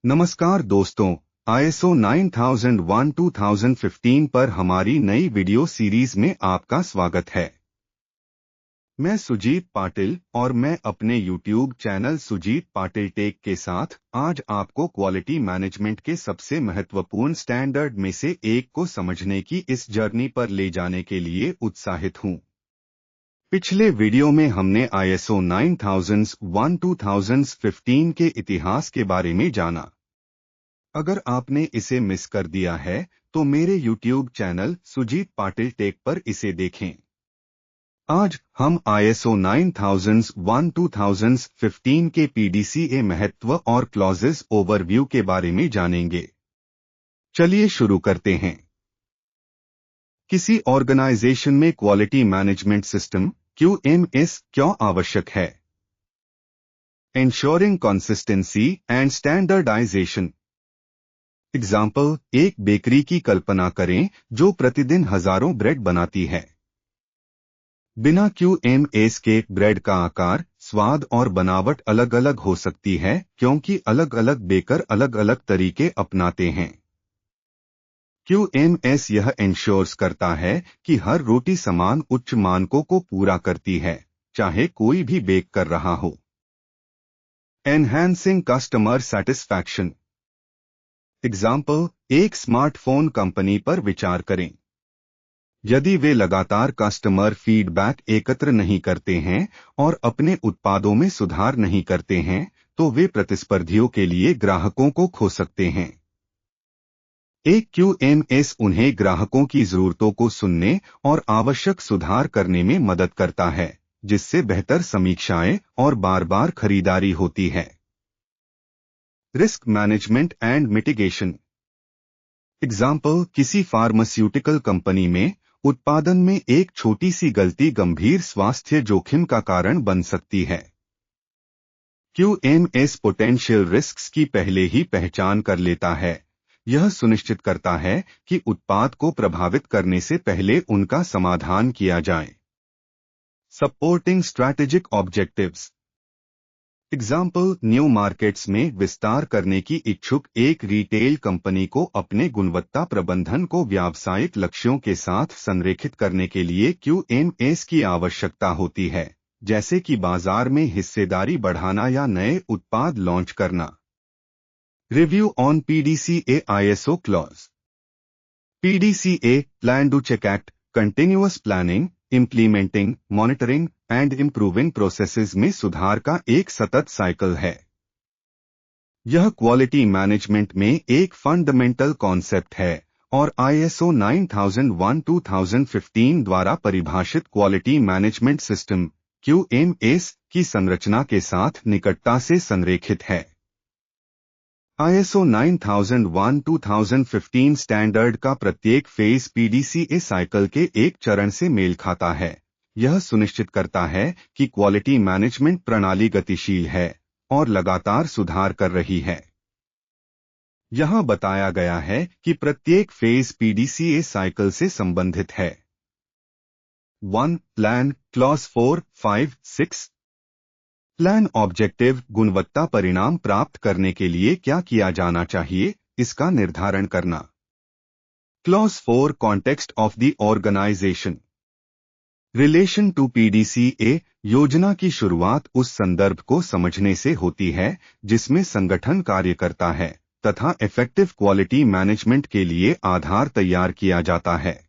नमस्कार दोस्तों, ISO 9001-2015 पर हमारी नई वीडियो सीरीज में आपका स्वागत है। मैं सुजीत पाटिल और मैं अपने YouTube channel Sujit Patil tech के साथ आज आपको क्वालिटी मैनेजमेंट के सबसे महत्वपूर्ण स्टैंडर्ड में से एक को समझने की इस जर्नी पर ले जाने के लिए उत्साहित हूं। पिछले वीडियो में हमने ISO 9001-2015 के इतिहास के बारे में जाना। अगर आपने इसे मिस कर दिया है तो मेरे YouTube channel Sujit Patil tech पर इसे देखें। आज हम ISO 9001-2015 के PDCA महत्व और क्लॉजेस ओवरव्यू के बारे में जानेंगे। चलिए शुरू करते हैं। किसी ऑर्गेनाइजेशन में क्वालिटी मैनेजमेंट सिस्टम QMS क्यों आवश्यक है? Ensuring consistency and standardization। Example, एक बेकरी की कल्पना करें जो प्रतिदिन हजारों ब्रेड बनाती है। बिना QMS के ब्रेड का आकार, स्वाद और बनावट अलग अलग हो सकती है क्योंकि अलग अलग बेकर अलग अलग तरीके अपनाते हैं। QMS यह इंश्योर्स करता है कि हर रोटी समान उच्च मानकों को पूरा करती है, चाहे कोई भी बेक कर रहा हो। Enhancing customer satisfaction. एग्जाम्पल, एक स्मार्टफोन कंपनी पर विचार करें। यदि वे लगातार कस्टमर फीडबैक एकत्र नहीं करते हैं और अपने उत्पादों में सुधार नहीं करते हैं तो वे प्रतिस्पर्धियों के लिए ग्राहकों को खो सकते हैं। एक QMS उन्हें ग्राहकों की जरूरतों को सुनने और आवश्यक सुधार करने में मदद करता है, जिससे बेहतर समीक्षाएं और बार बार खरीदारी होती है। Risk management and mitigation. Example, किसी फार्मास्यूटिकल कंपनी में उत्पादन में एक छोटी सी गलती गंभीर स्वास्थ्य जोखिम का कारण बन सकती है। QMS पोटेंशियल रिस्क्स की पहले ही पहचान कर लेता है। यह सुनिश्चित करता है कि उत्पाद को प्रभावित करने से पहले उनका समाधान किया जाए। Supporting strategic objectives. Example, new markets में विस्तार करने की इच्छुक एक रिटेल कंपनी को अपने गुणवत्ता प्रबंधन को व्यावसायिक लक्ष्यों के साथ संरेखित करने के लिए QMS की आवश्यकता होती है, जैसे कि बाजार में हिस्सेदारी बढ़ाना या नए उत्पाद लॉन्च करना। Review on PDCA ISO clause. PDCA plan to check act continuous planning, implementing, monitoring and improving processes में सुधार का एक सतत साइकिल है। यह क्वालिटी मैनेजमेंट में एक फंडामेंटल कॉन्सेप्ट है और ISO 9001-2015 द्वारा परिभाषित क्वालिटी मैनेजमेंट सिस्टम QMS की संरचना के साथ निकटता से संरेखित है। ISO 9001-2015 स्टैंडर्ड का प्रत्येक फेज PDCA साइकिल के एक चरण से मेल खाता है। यह सुनिश्चित करता है कि क्वालिटी मैनेजमेंट प्रणाली गतिशील है और लगातार सुधार कर रही है। यहां बताया गया है कि प्रत्येक फेज PDCA साइकिल से संबंधित है। 1. Plan, clause 4, 5, 6। प्लान ऑब्जेक्टिव, गुणवत्ता परिणाम प्राप्त करने के लिए क्या किया जाना चाहिए, इसका निर्धारण करना। Clause 4, context of the organisation. Relation to PDCA, योजना की शुरुआत उस संदर्भ को समझने से होती है जिसमें संगठन कार्य करता है तथा इफेक्टिव क्वालिटी मैनेजमेंट के लिए आधार तैयार किया जाता है।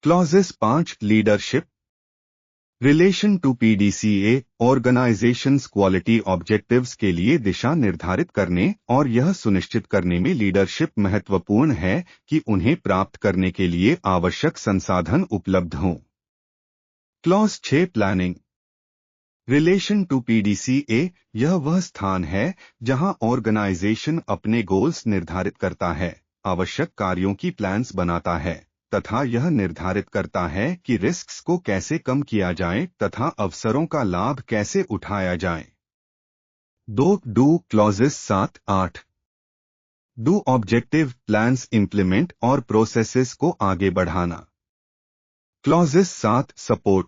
Clauses 5, leadership. Relation to PDCA, organisation's quality objectives के लिए दिशा निर्धारित करने और यह सुनिश्चित करने में लीडरशिप महत्वपूर्ण है कि उन्हें प्राप्त करने के लिए आवश्यक संसाधन उपलब्ध हों। Clause 6, planning. Relation to PDCA, यह वह स्थान है जहां ऑर्गेनाइजेशन अपने गोल्स निर्धारित करता है, आवश्यक कार्यों की प्लान्स बनाता है तथा यह निर्धारित करता है कि रिस्क्स को कैसे कम किया जाए तथा अवसरों का लाभ कैसे उठाया जाए। 2. Do clauses 7, 8। Do objective, plans implement और प्रोसेसेस को आगे बढ़ाना। Clauses 7, support.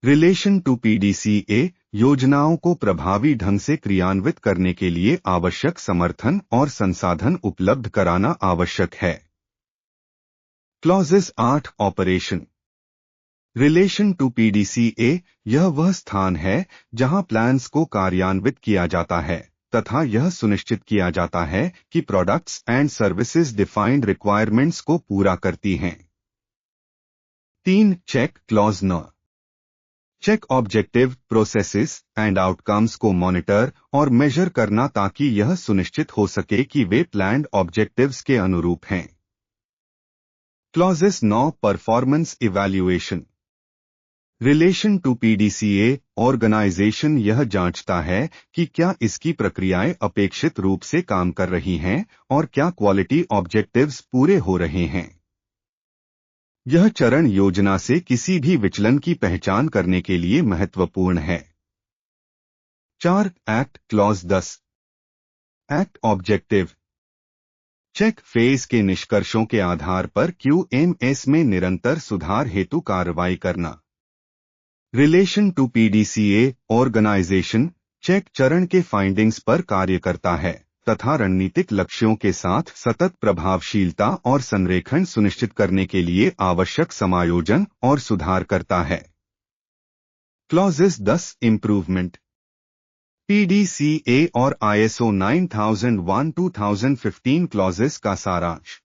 Relation to PDCA, योजनाओं को प्रभावी ढंग से क्रियान्वित करने के लिए आवश्यक समर्थन और संसाधन उपलब्ध कराना आवश्यक है। Clauses 8 operation relation to PDCA, यह वह स्थान है जहां प्लान्स को कार्यान्वित किया जाता है तथा यह सुनिश्चित किया जाता है कि products and services defined requirements को पूरा करती हैं। 3 check clause 9 check objective, processes and outcomes को मॉनिटर और मेजर करना ताकि यह सुनिश्चित हो सके कि वे प्लान्ड ऑब्जेक्टिव्स के अनुरूप हैं। Clauses 9 performance evaluation relation to PDCA organisation यह जांचता है कि क्या इसकी प्रक्रियाएं अपेक्षित रूप से काम कर रही हैं और क्या क्वालिटी ऑब्जेक्टिव्स पूरे हो रहे हैं। यह चरण योजना से किसी भी विचलन की पहचान करने के लिए महत्वपूर्ण है। 4 act clause 10 act objective check phase के निष्कर्षों के आधार पर QMS में निरंतर सुधार हेतु कार्रवाई करना। Relation to PDCA organisation check चरण के फाइंडिंग्स पर कार्य करता है तथा रणनीतिक लक्ष्यों के साथ सतत प्रभावशीलता और संरेखण सुनिश्चित करने के लिए आवश्यक समायोजन और सुधार करता है। क्लॉजेस 10 इम्प्रूवमेंट पीडीसीए और ISO 9001-2015 क्लॉजेस का सारांश।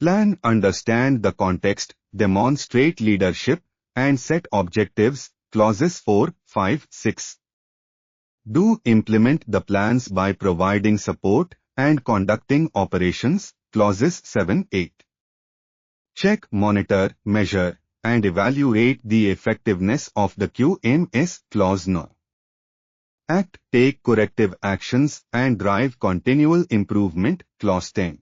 Plan, understand the context, demonstrate leadership and set objectives, clauses 4, 5, 6. Do implement the plans by providing support and conducting operations, clauses 7, 8. Check, monitor, measure, and evaluate the effectiveness of the QMS, clause 9. Act, take corrective actions and drive continual improvement, clause 10.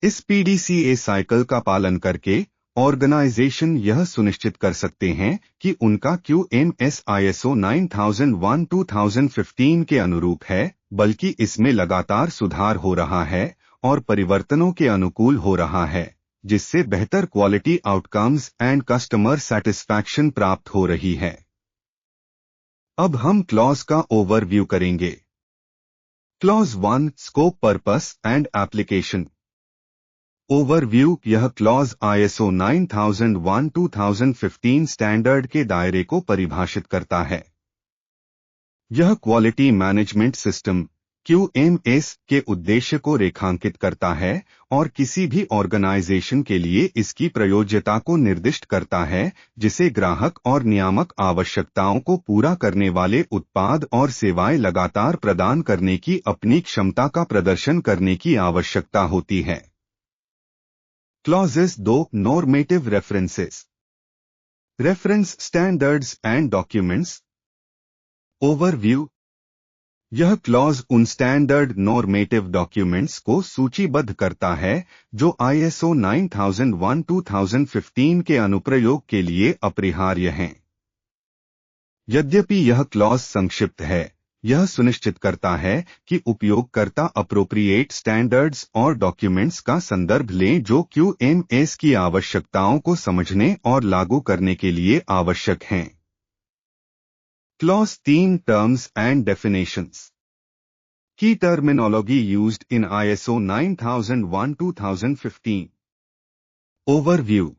इस PDCA cycle का पालन करके organisation यह सुनिश्चित कर सकते हैं कि उनका QMS ISO 9001-2015 के अनुरूप है, बल्कि इसमें लगातार सुधार हो रहा है और परिवर्तनों के अनुकूल हो रहा है, जिससे बेहतर quality outcomes and customer satisfaction प्राप्त हो रही है। अब हम क्लॉज का ओवरव्यू करेंगे। Clause 1 scope, purpose and application. Overview यह क्लॉज ISO 9001-2015 स्टैंडर्ड के दायरे को परिभाषित करता है। यह क्वालिटी मैनेजमेंट सिस्टम QMS के उद्देश्य को रेखांकित करता है और किसी भी ऑर्गेनाइजेशन के लिए इसकी प्रयोज्यता को निर्दिष्ट करता है, जिसे ग्राहक और नियामक आवश्यकताओं को पूरा करने वाले उत्पाद और सेवाएं लगातार प्रदान करने की अपनी क्षमता का प्रदर्शन करने की आवश्यकता होती है। Clauses 2 Normative References Reference Standards and Documents Overview यह क्लॉज उन स्टैंडर्ड नॉर्मेटिव डॉक्यूमेंट्स को सूचीबद्ध करता है जो ISO 9001-2015 के अनुप्रयोग के लिए अपरिहार्य हैं। यद्यपि यह क्लॉज संक्षिप्त है, यह सुनिश्चित करता है कि उपयोगकर्ता अप्रोप्रिएट स्टैंडर्ड्स और डॉक्यूमेंट्स का संदर्भ लें जो QMS की आवश्यकताओं को समझने और लागू करने के लिए आवश्यक हैं। क्लॉज 3 टर्म्स एंड डेफिनेशंस की terminology used in ISO 9001-2015 overview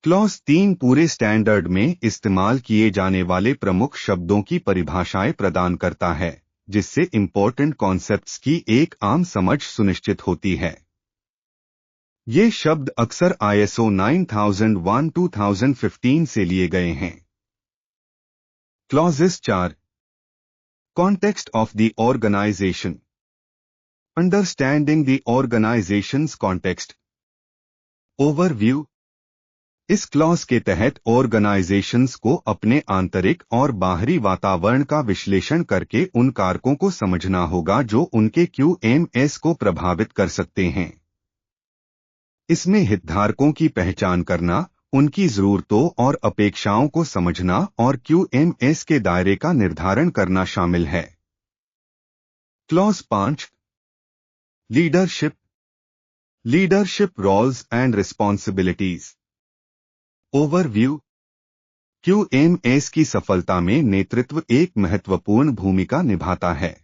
clause 3 पूरे स्टैंडर्ड में इस्तेमाल किए जाने वाले प्रमुख शब्दों की परिभाषाएं प्रदान करता है, जिससे इंपॉर्टेंट कॉन्सेप्ट्स की एक आम समझ सुनिश्चित होती है। ये शब्द अक्सर ISO 9001-2015 से लिए गए हैं। Clauses 4 context of the organisation understanding the organisation's context overview इस क्लॉज के तहत ऑर्गेनाइजेशंस को अपने आंतरिक और बाहरी वातावरण का विश्लेषण करके उन कारकों को समझना होगा जो उनके QMS को प्रभावित कर सकते हैं। इसमें हितधारकों की पहचान करना, उनकी जरूरतों और अपेक्षाओं को समझना और QMS के दायरे का निर्धारण करना शामिल है। Clause 5 leadership roles and responsibilities overview QMS की सफलता में नेतृत्व एक महत्वपूर्ण भूमिका निभाता है।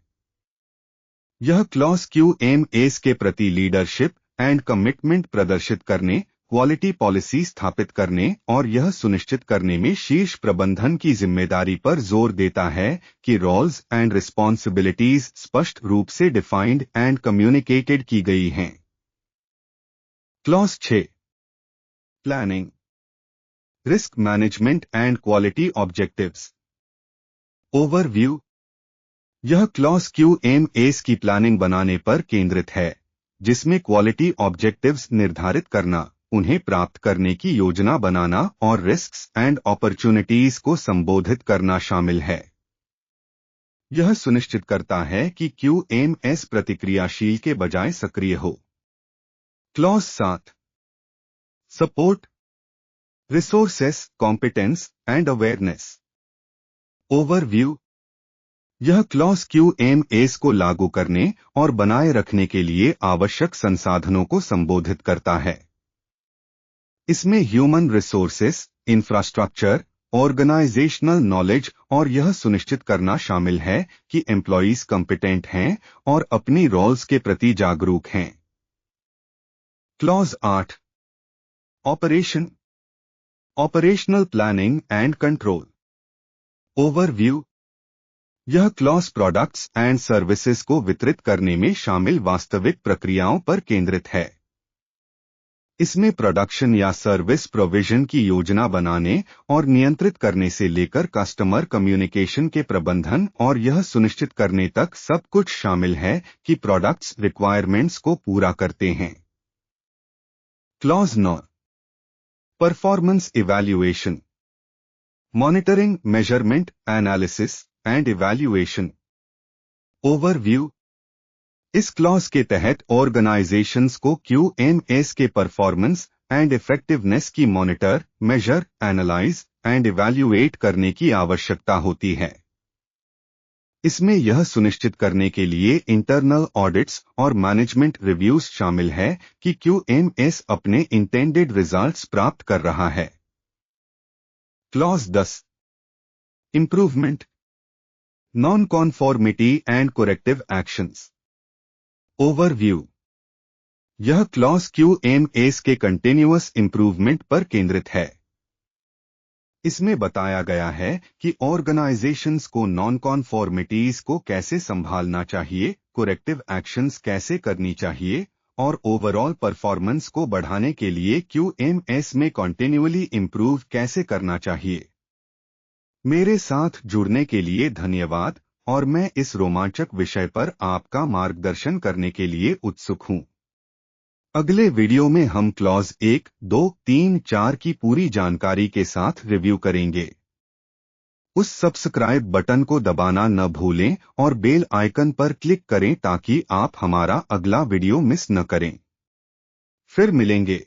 यह क्लॉज QMS के प्रति लीडरशिप एंड कमिटमेंट प्रदर्शित करने, क्वालिटी पॉलिसी स्थापित करने और यह सुनिश्चित करने में शीर्ष प्रबंधन की जिम्मेदारी पर जोर देता है कि रोल्स एंड रिस्पॉन्सिबिलिटीज स्पष्ट रूप से डिफाइंड एंड कम्युनिकेटेड की गई हैं। Clause 6 planning, risk management and quality objectives. Overview. यह क्लॉज QMS की प्लानिंग बनाने पर केंद्रित है, जिसमें क्वालिटी ऑब्जेक्टिव्स निर्धारित करना, उन्हें प्राप्त करने की योजना बनाना और रिस्क्स एंड अपॉर्चुनिटीज को संबोधित करना शामिल है। यह सुनिश्चित करता है कि QMS प्रतिक्रियाशील के बजाय सक्रिय हो। Clause 7 support, resources, competence and awareness. Overview. यह क्लॉज QMS को लागू करने और बनाए रखने के लिए आवश्यक संसाधनों को संबोधित करता है। इसमें human resources, infrastructure, organisational knowledge और यह सुनिश्चित करना शामिल है कि एम्प्लॉइज कॉम्पिटेंट हैं और अपनी रोल्स के प्रति जागरूक हैं। Clause 8 operation, operational planning and control. Overview. यह क्लॉज प्रोडक्ट्स एंड सर्विसेज को वितरित करने में शामिल वास्तविक प्रक्रियाओं पर केंद्रित है। इसमें प्रोडक्शन या सर्विस प्रोविजन की योजना बनाने और नियंत्रित करने से लेकर कस्टमर कम्युनिकेशन के प्रबंधन और यह सुनिश्चित करने तक सब कुछ शामिल है कि प्रोडक्ट्स रिक्वायरमेंट्स को पूरा करते हैं। Clause 9 performance evaluation, monitoring, measurement, analysis and evaluation. Overview. इस क्लॉज के तहत ऑर्गेनाइजेशंस को QMS के परफॉर्मेंस एंड इफेक्टिवनेस की monitor, measure, analyse and evaluate करने की आवश्यकता होती है। इसमें यह सुनिश्चित करने के लिए इंटरनल ऑडिट्स और मैनेजमेंट रिव्यूज शामिल है कि QMS अपने इंटेंडेड रिजल्ट्स प्राप्त कर रहा है। Clause 10 improvement, non conformity and corrective actions. Overview. यह क्लॉज QMS के कंटिन्यूअस इंप्रूवमेंट पर केंद्रित है। इसमें बताया गया है कि ऑर्गेनाइजेशंस को नॉन कॉन्फॉर्मिटीज को कैसे संभालना चाहिए, करेक्टिव एक्शंस कैसे करनी चाहिए और ओवरऑल परफॉर्मेंस को बढ़ाने के लिए QMS में कंटिन्यूअली इंप्रूव कैसे करना चाहिए। मेरे साथ जुड़ने के लिए धन्यवाद और मैं इस रोमांचक विषय पर आपका मार्गदर्शन करने के लिए उत्सुक हूं। अगले वीडियो में हम क्लॉज 1, 2, 3, 4 की पूरी जानकारी के साथ रिव्यू करेंगे। उस सब्सक्राइब बटन को दबाना न भूलें और बेल आइकन पर क्लिक करें ताकि आप हमारा अगला वीडियो मिस न करें। फिर मिलेंगे।